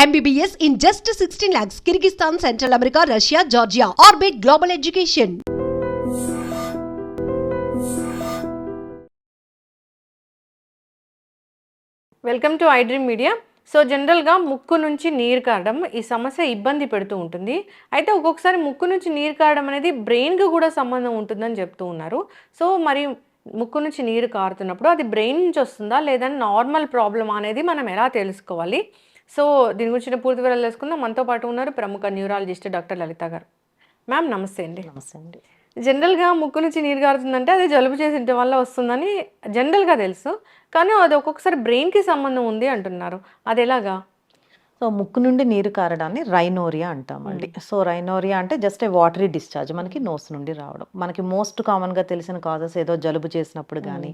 MBBS in just 16 lakhs. Kyrgyzstan, Central America, Russia, Georgia. Orbit Global Education. Welcome to iDream media. So జనరల్గా ముక్కు నుంచి నీరు కారడం ఈ సమస్య ఇబ్బంది పెడుతూ ఉంటుంది. అయితే ఒక్కొక్కసారి ముక్కు నుంచి నీరు కారడం అనేది బ్రెయిన్కి కూడా సంబంధం ఉంటుందని చెప్తూ ఉన్నారు. సో మరి ముక్కు నుంచి నీరు కారుతున్నప్పుడు అది బ్రెయిన్ నుంచి వస్తుందా లేదా నార్మల్ ప్రాబ్లమ్ అనేది మనం ఎలా తెలుసుకోవాలి? సో దీని గురించి పూర్తి వివరాలు తెలుసుకుందాం. మనతో పాటు ఉన్నారు ప్రముఖ న్యూరాలజిస్ట్ డాక్టర్ లలిత గారు. మ్యామ్ నమస్తే అండి. నమస్తే అండి. జనరల్గా ముక్కు నుంచి నీరు కారుతుందంటే అది జలుబు చేసిన వల్ల వస్తుందని జనరల్గా తెలుసు, కానీ అది ఒక్కొక్కసారి బ్రెయిన్కి సంబంధం ఉంది అంటున్నారు. అది ఎలాగా? సో ముక్కు నుండి నీరు కారడాన్ని రైనోరియా అంటామండి. సో రైనోరియా అంటే జస్ట్ ఏ వాటరీ డిశ్చార్జ్ మనకి నోస్ నుండి రావడం. మనకి మోస్ట్ కామన్గా తెలిసిన కాజెస్ ఏదో జలుబు చేసినప్పుడు కానీ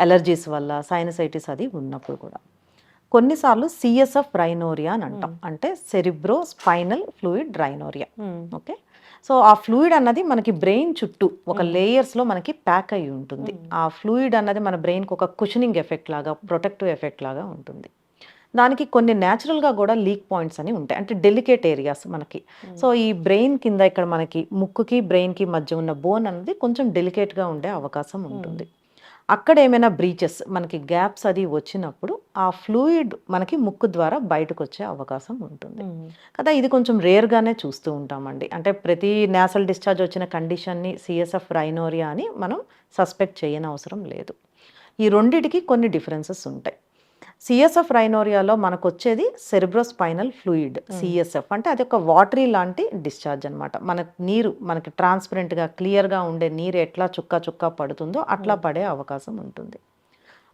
అలర్జీస్ వల్ల సైనసైటిస్ అది ఉన్నప్పుడు కూడా. కొన్నిసార్లు సిఎస్ఎఫ్ రైనోరియా అని అంటాం, అంటే cerebro spinal fluid rhinorrhoea. Okay, so ఆ ఫ్లూయిడ్ అన్నది మనకి బ్రెయిన్ చుట్టూ ఒక లేయర్స్లో మనకి ప్యాక్ అయి ఉంటుంది. ఆ ఫ్లూయిడ్ అన్నది మన బ్రెయిన్కి ఒక కుషనింగ్ ఎఫెక్ట్ లాగా, ప్రొటెక్టివ్ ఎఫెక్ట్ లాగా ఉంటుంది. దానికి కొన్ని న్యాచురల్గా కూడా లీక్ పాయింట్స్ అని ఉంటాయి, అంటే డెలికేట్ ఏరియాస్ మనకి. సో ఈ బ్రెయిన్ కింద ఇక్కడ మనకి ముక్కుకి బ్రెయిన్కి మధ్య ఉన్న బోన్ అన్నది కొంచెం డెలికేట్గా ఉండే అవకాశం ఉంటుంది. అక్కడ ఏమైనా బ్రీచెస్ మనకి గ్యాప్స్ అది వచ్చినప్పుడు ఆ ఫ్లూయిడ్ మనకి ముక్కు ద్వారా బయటకు వచ్చే అవకాశం ఉంటుంది కదా. ఇది కొంచెం రేర్గానే చూస్తూ ఉంటామండి. అంటే ప్రతి నేసల్ డిశ్చార్జ్ వచ్చిన కండిషన్ని సిఎస్ఎఫ్ రైనోరియా అని మనం సస్పెక్ట్ చేయని అవసరం లేదు. ఈ రెండిటికి కొన్ని డిఫరెన్సెస్ ఉంటాయి. సిఎస్ఎఫ్ రైనోరియాలో మనకు వచ్చేది సెరిబ్రోస్పైనల్ ఫ్లూయిడ్, సిఎస్ఎఫ్ అంటే అది ఒక వాటరీ లాంటి డిశ్చార్జ్ అనమాట. మనకి ట్రాన్స్పరెంట్గా క్లియర్గా ఉండే నీరు ఎట్లా చుక్క చుక్క పడుతుందో అట్లా పడే అవకాశం ఉంటుంది.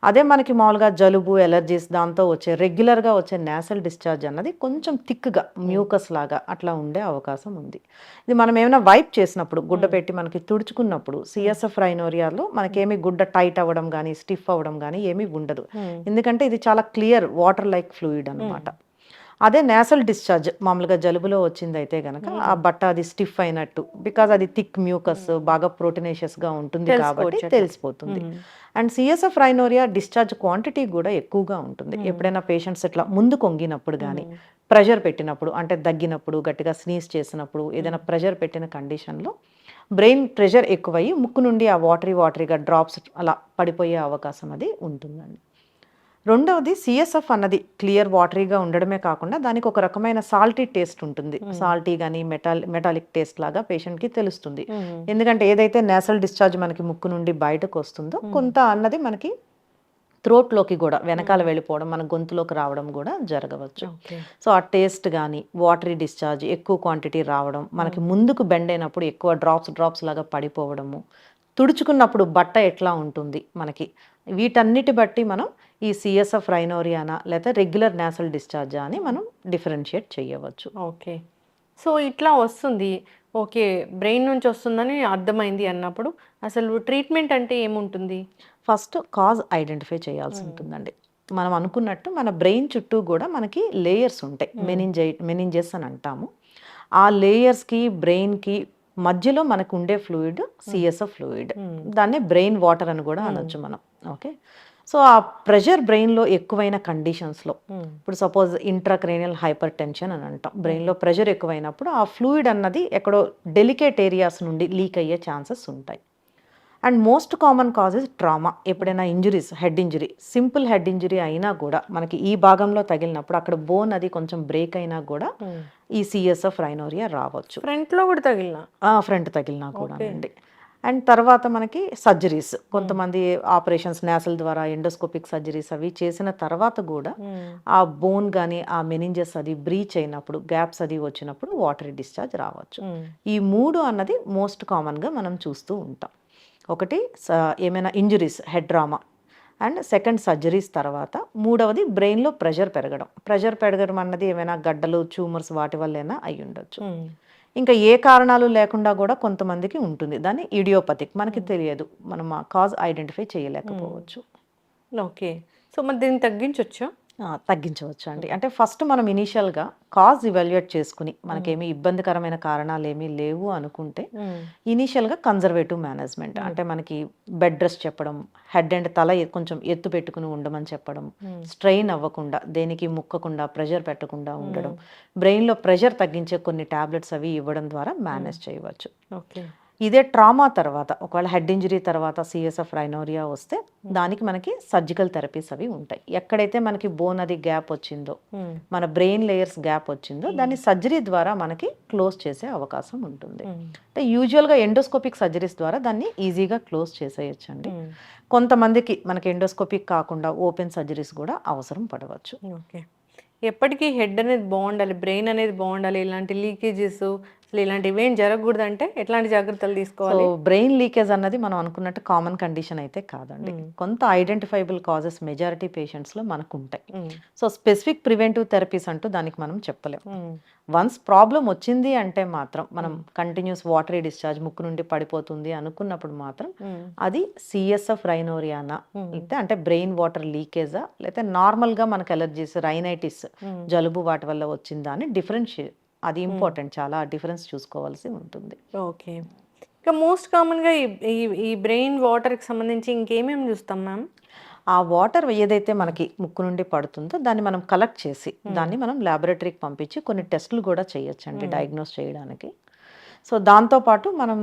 అదే మనకి మామూలుగా జలుబు, ఎలర్జీస్ దాంతో వచ్చే రెగ్యులర్గా వచ్చే నేసల్ డిశ్చార్జ్ అన్నది కొంచెం థిక్గా మ్యూకస్ లాగా అట్లా ఉండే అవకాశం ఉంది. ఇది మనం ఏమైనా వైప్ చేసినప్పుడు, గుడ్డ పెట్టి మనకి తుడుచుకున్నప్పుడు సిఎస్ఎఫ్ రైనోరియాలో మనకేమీ గుడ్డ టైట్ అవ్వడం కానీ స్టిఫ్ అవ్వడం కానీ ఏమీ ఉండదు, ఎందుకంటే ఇది చాలా క్లియర్ వాటర్ లైక్ ఫ్లూయిడ్ అనమాట. అదే నేసల్ డిశ్చార్జ్ మామూలుగా జలుబులో వచ్చింది అయితే గనక ఆ బట్ట అది స్టిఫ్ అయినట్టు, బికాజ్ అది థిక్ మ్యూకస్ బాగా ప్రోటీనేషియస్గా ఉంటుంది కాబట్టి తెలిసిపోతుంది. And CSF rhinorrhoea discharge quantity కూడా ఎక్కువగా ఉంటుంది. ఎప్పుడైనా పేషెంట్స్ ఇట్లా ముందు కొంగినప్పుడు కానీ, ప్రెషర్ పెట్టినప్పుడు, అంటే దగ్గినప్పుడు, గట్టిగా స్నీజ్ చేసినప్పుడు, ఏదైనా ప్రెషర్ పెట్టిన కండిషన్లో బ్రెయిన్ ప్రెషర్ ఎక్కువయ్యి ముక్కు నుండి ఆ వాటరీగా డ్రాప్స్ అలా పడిపోయే అవకాశం అది ఉంటుందండి. రెండవది సిఎస్ఎఫ్ అన్నది క్లియర్ వాటరీగా ఉండడమే కాకుండా దానికి ఒక రకమైన సాల్టీ టేస్ట్ ఉంటుంది. సాల్టీ కానీ మెటాలిక్ టేస్ట్ లాగా పేషెంట్కి తెలుస్తుంది. ఎందుకంటే ఏదైతే నేసల్ డిశ్చార్జ్ మనకి ముక్కు నుండి బయటకు వస్తుందో కొంత అన్నది మనకి థ్రోట్లోకి కూడా వెనకాల వెళ్ళిపోవడం, మన గొంతులోకి రావడం కూడా జరగవచ్చు. సో ఆ టేస్ట్ కానీ, వాటరీ డిశ్చార్జ్ ఎక్కువ క్వాంటిటీ రావడం, మనకి ముందుకు బెండ్ అయినప్పుడు ఎక్కువ డ్రాప్స్ లాగా పడిపోవడము, తుడుచుకున్నప్పుడు బట్ట ఎట్లా ఉంటుంది మనకి, వీటన్నిటి బట్టి మనం ఈ సిఎస్ఎఫ్ రైనోరియానా లేదా రెగ్యులర్ నేసల్ డిశ్చార్జా అని మనం డిఫరెన్షియేట్ చేయవచ్చు. ఓకే, సో ఇట్లా వస్తుంది, ఓకే బ్రెయిన్ నుంచి వస్తుందని అర్థమైంది అన్నప్పుడు అసలు ట్రీట్మెంట్ అంటే ఏముంటుంది? ఫస్ట్ కాజ్ ఐడెంటిఫై చేయాల్సి ఉంటుందండి. మనం అనుకున్నట్టు మన బ్రెయిన్ చుట్టూ కూడా మనకి లేయర్స్ ఉంటాయి, మెనింజెస్ అని అంటాము. ఆ లేయర్స్కి బ్రెయిన్కి మధ్యలో మనకు ఉండే ఫ్లూయిడ్ సిఎస్ఎఫ్ ఫ్లూయిడ్, దాన్ని బ్రెయిన్ వాటర్ అని కూడా అనొచ్చు మనం. ఓకే, సో ఆ ప్రెషర్ బ్రెయిన్లో ఎక్కువైన కండిషన్స్లో, ఇప్పుడు సపోజ్ ఇంట్రాక్రేనియల్ హైపర్ టెన్షన్ అని అంటాం, బ్రెయిన్లో ప్రెషర్ ఎక్కువైనప్పుడు ఆ ఫ్లూయిడ్ అన్నది ఎక్కడో డెలికేట్ ఏరియాస్ నుండి లీక్ అయ్యే ఛాన్సెస్ ఉంటాయి. And most common causes trauma, ఎప్పుడైనా injuries, head injury, simple head injury అయినా కూడా మనకి ఈ భాగంలో తగిలినప్పుడు అక్కడ బోన్ అది కొంచెం బ్రేక్ అయినా కూడా ఈ సిఎస్ఎఫ్ రైనోరియా రావచ్చు. ఫ్రంట్లో కూడా ఫ్రంట్ తగిలినా కూడా అండి. అండ్ తర్వాత మనకి సర్జరీస్, కొంతమంది ఆపరేషన్స్ నేసల్ ద్వారా ఎండోస్కోపిక్ సర్జరీస్ అవి చేసిన తర్వాత కూడా ఆ బోన్ కానీ ఆ మెనింజెస్ అది బ్రీచ్ అయినప్పుడు, గ్యాప్స్ అది వచ్చినప్పుడు వాటరీ డిశ్చార్జ్ రావచ్చు. ఈ మూడు అన్నది మోస్ట్ కామన్గా మనం చూస్తూ ఉంటాం. ఒకటి ఏమైనా injuries, head trauma, and second surgeries తర్వాత మూడవది బ్రెయిన్లో ప్రెషర్ పెరగడం అన్నది ఏమైనా గడ్డలు, ట్యూమర్స్ వాటి వల్లైనా అయి ఉండొచ్చు. ఇంకా ఏ కారణాలు లేకుండా కూడా కొంతమందికి ఉంటుంది, దాన్ని ఇడియోపతిక్, మనకి తెలియదు, మనం ఆ కాజ్ ఐడెంటిఫై చేయలేకపోవచ్చు. ఓకే, సో మరి దీన్ని తగ్గించవచ్చా? తగ్గించవచ్చు అండి. అంటే ఫస్ట్ మనం ఇనీషియల్‌గా కాజ్ ఇవాల్యుయేట్ చేసుకొని, మనకేమి ఇబ్బందికరమైన కారణాలేమీ లేవు అనుకుంటే, ఇనీషియల్‌గా కన్జర్వేటివ్ మేనేజ్‌మెంట్ అంటే మనకి బెడ్ రెస్ట్ చెప్పడం, హెడ్ అండ్ తల కొంచెం ఎత్తు పెట్టుకుని ఉండమని చెప్పడం, స్ట్రెయిన్ అవ్వకుండా, దేనికి ముక్కకుండా, ప్రెషర్ పెట్టకుండా ఉండడం, బ్రెయిన్‌లో ప్రెషర్ తగ్గించే కొన్ని టాబ్లెట్స్ అవి ఇవ్వడం ద్వారా మేనేజ్ చేయవచ్చు. ఓకే. ఇదే ట్రామా తర్వాత ఒకవేళ హెడ్ ఇంజరీ తర్వాత సిఎస్ఎఫ్ రైనోరియా వస్తే దానికి మనకి సర్జికల్ థెరపీస్ అవి ఉంటాయి. ఎక్కడైతే మనకి బోన్ అది గ్యాప్ వచ్చిందో, మన బ్రెయిన్ లేయర్స్ గ్యాప్ వచ్చిందో దాన్ని సర్జరీ ద్వారా మనకి క్లోజ్ చేసే అవకాశం ఉంటుంది. అంటే యూజువల్గా ఎండోస్కోపిక్ సర్జరీస్ ద్వారా దాన్ని ఈజీగా క్లోజ్ చేసేయచ్చండి. కొంతమందికి మనకి ఎండోస్కోపిక్ కాకుండా ఓపెన్ సర్జరీస్ కూడా అవసరం పడవచ్చు. ఓకే. ఎప్పటికీ హెడ్ అనేది బాగుండాలి, బ్రెయిన్ అనేది బాగుండాలి, ఇలాంటి లీకేజెస్ అసలు ఇలాంటివి ఏం జరగకూడదంటే ఎట్లాంటి జాగ్రత్తలు సో తీసుకోవాలి? బ్రెయిన్ లీకేజ్ అన్నది మనం అనుకున్నట్టు కామన్ కండిషన్ అయితే కాదండి. కొంత ఐడెంటిఫైబుల్ కాజెస్ మెజారిటీ పేషెంట్స్లో మనకు ఉంటాయి. సో స్పెసిఫిక్ ప్రివెంటివ్ థెరపీస్ అంటూ దానికి మనం చెప్పలేం. వన్స్ ప్రాబ్లం వచ్చింది అంటే మాత్రం మనం కంటిన్యూస్ వాటరీ డిశ్చార్జ్ ముక్కు నుండి పడిపోతుంది అనుకున్నప్పుడు మాత్రం అది సిఎస్ఎఫ్ రైనోరియానా అయితే అంటే బ్రెయిన్ వాటర్ లీకేజా లేకపోతే నార్మల్గా మనకు ఎలర్జీస్ రైనైటిస్ జలుబు వాటి వల్ల వచ్చిందా అని డిఫరెన్షియేట్, అది ఇంపార్టెంట్, చాలా డిఫరెన్స్ చూసుకోవాల్సి ఉంటుంది. ఓకే. ఇంకా మోస్ట్ కామన్గా ఈ ఈ ఈ బ్రెయిన్ వాటర్కి సంబంధించి ఇంకేమేమి చూస్తాం మ్యామ్? ఆ వాటర్ ఏదైతే మనకి ముక్కు నుండి పడుతుందో దాన్ని మనం కలెక్ట్ చేసి దాన్ని మనం ల్యాబొరేటరీకి పంపించి కొన్ని టెస్టులు కూడా చేయొచ్చండి డయాగ్నోస్ చేయడానికి. సో దాంతోపాటు మనం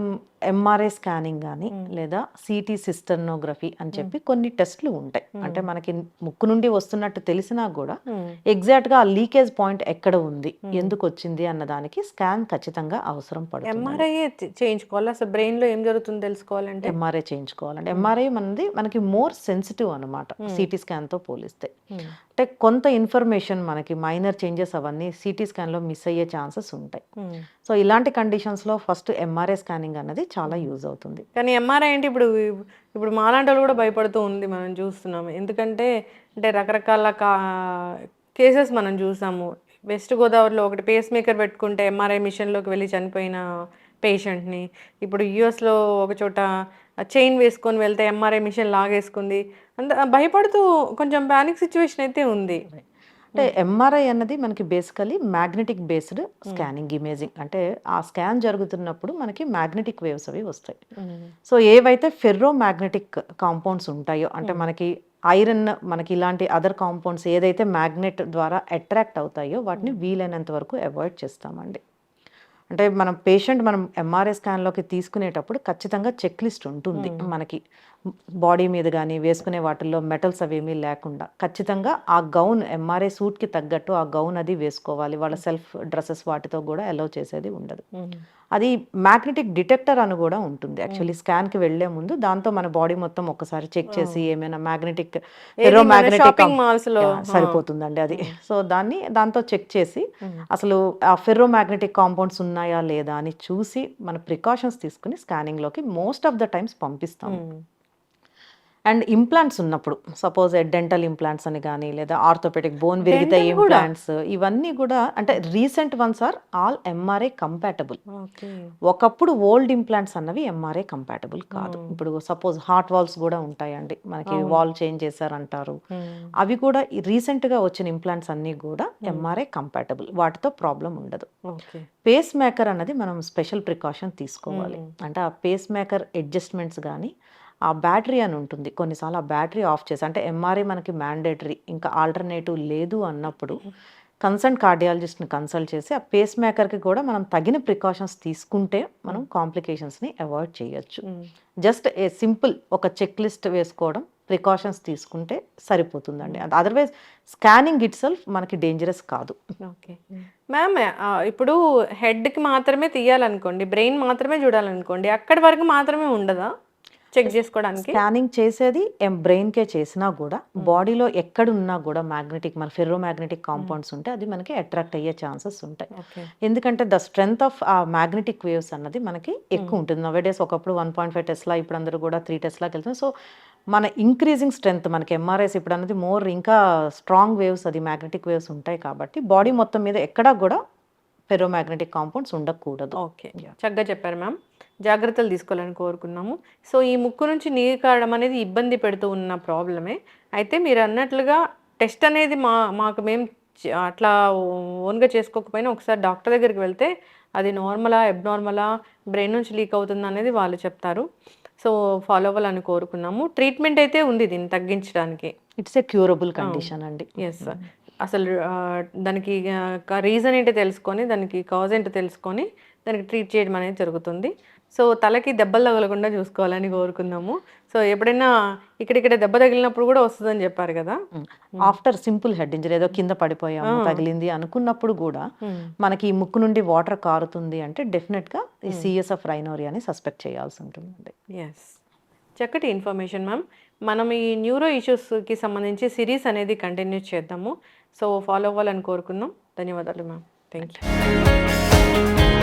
ఎంఆర్ఐ స్కానింగ్ కానీ లేదా సిటీ సిస్టర్నోగ్రఫీ అని చెప్పి కొన్ని టెస్ట్లు ఉంటాయి. అంటే మనకి ముక్కు నుండి వస్తున్నట్టు తెలిసినా కూడా ఎగ్జాక్ట్గా ఆ లీకేజ్ పాయింట్ ఎక్కడ ఉంది, ఎందుకు వచ్చింది అన్న దానికి స్కాన్ ఖచ్చితంగా అవసరం పడుతుంది. ఎంఆర్ఐ చేయించుకోవాలి, అసలు బ్రెయిన్లో ఏం జరుగుతుందో తెలుసుకోవాలంటే? ఎంఆర్ఐ చేయించుకోవాలండి. ఎంఆర్ఐ మనకి మోర్ సెన్సిటివ్ అనమాట సిటీ స్కాన్తో పోలిస్తే. అంటే కొంత ఇన్ఫర్మేషన్ మనకి మైనర్ చేంజెస్ అవన్నీ సిటీ స్కాన్లో మిస్ అయ్యే ఛాన్సెస్ ఉంటాయి. సో ఇలాంటి కండిషన్స్లో ఫస్ట్ ఎంఆర్ఐ స్కానింగ్ అన్నది చాలా యూజ్ అవుతుంది. కానీ ఎంఆర్ఐ అంటే ఇప్పుడు మాలాంటి వాళ్ళు కూడా భయపడుతూ ఉంది, మనం చూస్తున్నాము. ఎందుకంటే అంటే రకరకాల కేసెస్ మనం చూసాము. వెస్ట్ గోదావరిలో ఒకటి పేస్ మేకర్ పెట్టుకుంటే ఎంఆర్ఐ మిషన్లోకి వెళ్ళి చనిపోయిన పేషెంట్ని, ఇప్పుడు యూఎస్లో ఒక చోట చైన్ వేసుకొని వెళ్తే ఎంఆర్ఐ మిషన్ లాగేసుకుంది. అంత భయపడుతూ కొంచెం ప్యానిక్ సిచ్యువేషన్ అయితే ఉంది. అంటే ఎంఆర్ఐ అన్నది మనకి basically magnetic based scanning imaging. అంటే ఆ స్కాన్ జరుగుతున్నప్పుడు మనకి మ్యాగ్నెటిక్ వేవ్స్ అవి వస్తాయి. సో ఏవైతే ఫెర్రో మ్యాగ్నెటిక్ కాంపౌండ్స్ ఉంటాయో అంటే మనకి ఐరన్ మనకి ఇలాంటి అదర్ కాంపౌండ్స్ ఏదైతే మ్యాగ్నెట్ ద్వారా అట్రాక్ట్ అవుతాయో వాటిని వీలైనంత వరకు అవాయిడ్ చేస్తామండి. అంటే మనం ఎంఆర్ఐ స్కాన్లోకి తీసుకునేటప్పుడు ఖచ్చితంగా చెక్ లిస్ట్ ఉంటుంది. మనకి బాడీ మీద కానీ వేసుకునే వాటిల్లో మెటల్స్ అవేమీ లేకుండా ఖచ్చితంగా ఆ గౌన్ ఎంఆర్ఐ సూట్కి తగ్గట్టు ఆ గౌన్ అది వేసుకోవాలి. వాళ్ళ సెల్ఫ్ డ్రెస్సెస్ వాటితో కూడా అలౌ చేసేది ఉండదు. అది మ్యాగ్నెటిక్ డిటెక్టర్ అని కూడా ఉంటుంది యాక్చువల్లీ స్కాన్కి వెళ్లే ముందు. దాంతో మన బాడీ మొత్తం ఒకసారి చెక్ చేసి ఏమైనా మ్యాగ్నెటిక్ ఫెర్రోమాగ్నెటిక్ సరిపోతుందండి అది. సో దాంతో చెక్ చేసి అసలు ఆ ఫెర్రోమాగ్నెటిక్ కాంపౌండ్స్ ఉన్నాయా లేదా అని చూసి మన ప్రికాషన్స్ తీసుకుని స్కానింగ్లోకి మోస్ట్ ఆఫ్ ద టైమ్స్ పంపిస్తాం. అండ్ ఇంప్లాంట్స్ ఉన్నప్పుడు సపోజ్ డెంటల్ ఇంప్లాంట్స్ అని కానీ లేదా ఆర్థోపెడిక్ బోన్ విరిగితే ఇంప్లాంట్స్ ఇవన్నీ కూడా అంటే recent ones are all MRI compatible. ఒకప్పుడు ఓల్డ్ ఇంప్లాంట్స్ అన్నవి ఎంఆర్ఐ కంపాటబుల్ కాదు. ఇప్పుడు సపోజ్ హార్ట్ వాల్స్ కూడా ఉంటాయండి, మనకి వాల్ చేంజ్ చేశారంటారు. అవి కూడా రీసెంట్గా వచ్చిన ఇంప్లాంట్స్ అన్నీ కూడా ఎంఆర్ఐ కంపాటబుల్, వాటితో ప్రాబ్లం ఉండదు. పేస్ మేకర్ అన్నది మనం స్పెషల్ ప్రికాషన్ తీసుకోవాలి. అంటే ఆ పేస్ మేకర్ అడ్జస్ట్మెంట్స్ కానీ ఆ బ్యాటరీ అని ఉంటుంది, కొన్నిసార్లు ఆ బ్యాటరీ ఆఫ్ చేసి అంటే ఎంఆర్ఐ మనకి మ్యాండేటరీ ఇంకా ఆల్టర్నేటివ్ లేదు అన్నప్పుడు కన్సల్ట్ కార్డియాలజిస్ట్ని కన్సల్ట్ చేసి ఆ పేస్ మేకర్కి కూడా మనం తగిన ప్రికాషన్స్ తీసుకుంటే మనం కాంప్లికేషన్స్ని అవాయిడ్ చేయొచ్చు. జస్ట్ ఏ సింపుల్ ఒక చెక్ లిస్ట్ వేసుకోవడం, ప్రికాషన్స్ తీసుకుంటే సరిపోతుందండి. అదర్వైజ్ స్కానింగ్ ఇట్ సెల్ఫ్ మనకి డేంజరస్ కాదు. ఓకే మ్యామ్, ఇప్పుడు హెడ్కి మాత్రమే తీయాలనుకోండి, బ్రెయిన్ మాత్రమే చూడాలనుకోండి, అక్కడి వరకు మాత్రమే ఉండదా చెక్ చేసుకోవడానికి? స్కానింగ్ చేసేది బ్రెయిన్కే చేసినా కూడా బాడీలో ఎక్కడున్నా కూడా మన ఫెర్రో మ్యాగ్నెటిక్ కాంపౌండ్స్ ఉంటే అది మనకి అట్రాక్ట్ అయ్యే ఛాన్సెస్ ఉంటాయి. ఎందుకంటే ద స్ట్రెంగ్త్ ఆఫ్ ఆ మ్యాగ్నెటిక్ వేవ్స్ అన్నది మనకి ఎక్కువ ఉంటుంది. నవేడేస్ ఒకప్పుడు 1.5 టెస్లా, ఇప్పుడు అందరూ కూడా 3 టెస్లాకి వెళ్తుంది. సో మన ఇంక్రీజింగ్ స్ట్రెంగ్త్ మనకి ఎంఆర్ఐస్ ఇప్పుడు అన్నది మోర్ ఇంకా స్ట్రాంగ్ వేవ్స్, అది మ్యాగ్నెటిక్ వేవ్స్ ఉంటాయి కాబట్టి బాడీ మొత్తం మీద ఎక్కడా కూడా ఫెర్రో మ్యాగ్నెటిక్ కాంపౌండ్స్ ఉండకూడదు. ఓకే, చక్కగా చెప్పారు మ్యామ్. జాగ్రత్తలు తీసుకోవాలని కోరుకున్నాము. సో ఈ ముక్కు నుంచి నీరు కారడం అనేది ఇబ్బంది పెడుతూ ఉన్న ప్రాబ్లమే. అయితే మీరు అన్నట్లుగా టెస్ట్ అనేది మాకు మేము అట్లా ఓన్గా చేసుకోకపోయినా ఒకసారి డాక్టర్ దగ్గరికి వెళ్తే అది నార్మలా, అబ్నార్మలా, బ్రెయిన్ నుంచి లీక్ అవుతుందా అనేది వాళ్ళు చెప్తారు. సో ఫాలో అవ్వాలని కోరుకున్నాము. ట్రీట్మెంట్ అయితే ఉంది దీన్ని తగ్గించడానికి. ఇట్స్ ఏ క్యూరబుల్ కండిషన్ అండి. ఎస్. అసలు దానికి రీజన్ ఏంటో తెలుసుకొని, దానికి కాజ్ ఏంటో తెలుసుకొని దానికి ట్రీట్ చేయడం అనేది జరుగుతుంది. సో తలకి దెబ్బలు తగలకుండా చూసుకోవాలని కోరుకుందాము. సో ఎప్పుడైనా ఇక్కడ దెబ్బ తగిలినప్పుడు కూడా వస్తుందని చెప్పారు కదా. ఆఫ్టర్ సింపుల్ హెడ్ ఇంజరీ, ఏదో కింద పడిపోయాము తగిలింది అనుకున్నప్పుడు కూడా మనకి ఈ ముక్కు నుండి వాటర్ కారుతుంది అంటే డెఫినెట్గా ఈ సిఎస్ ఆఫ్ రైనోరియాని సస్పెక్ట్ చేయాల్సి ఉంటుందండి. ఎస్, చక్కటి ఇన్ఫర్మేషన్ మ్యామ్. మనం ఈ న్యూరో ఇష్యూస్కి సంబంధించి సిరీస్ అనేది కంటిన్యూ చేద్దాము. సో ఫాలో అవ్వాలని కోరుకుందాం. ధన్యవాదాలు మ్యామ్. Thank you.